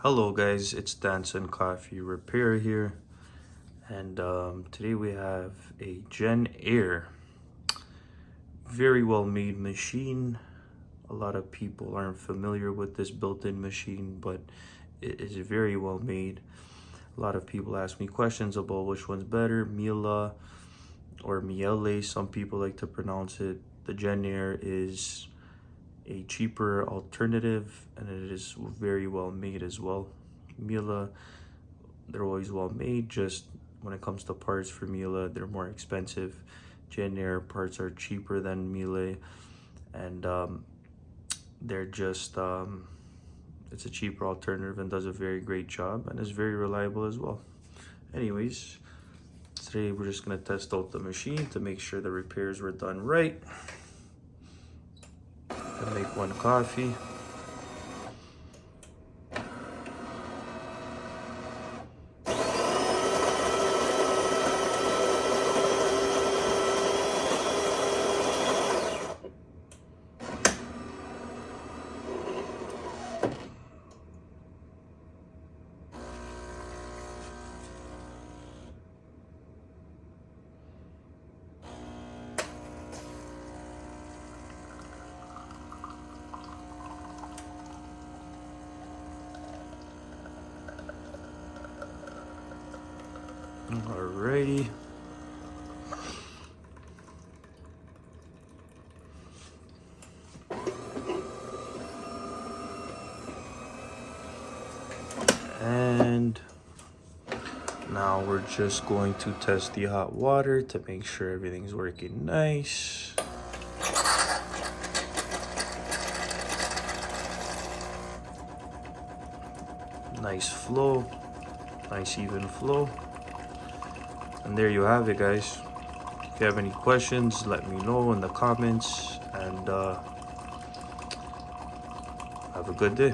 Hello guys, it's Danson Coffee Repair here, and today we have a Jenn Air. Very well made machine. A lot of people aren't familiar with this built-in machine, but it is very well made. A lot of people ask me questions about which one's better, Miele or Miele, some people like to pronounce it. The Jenn Air is a cheaper alternative, and it is very well made as well. Miele, they're always well made, just when it comes to parts for Miele, they're more expensive. Jenn Air parts are cheaper than Miele, and they're just it's a cheaper alternative and does a very great job and is very reliable as well. Anyways, today we're just going to test out the machine to make sure the repairs were done right. And make one coffee. Alrighty. And now we're just going to test the hot water to make sure everything's working nice. Nice flow, nice even flow. And there you have it, guys. If you have any questions, let me know in the comments, and have a good day.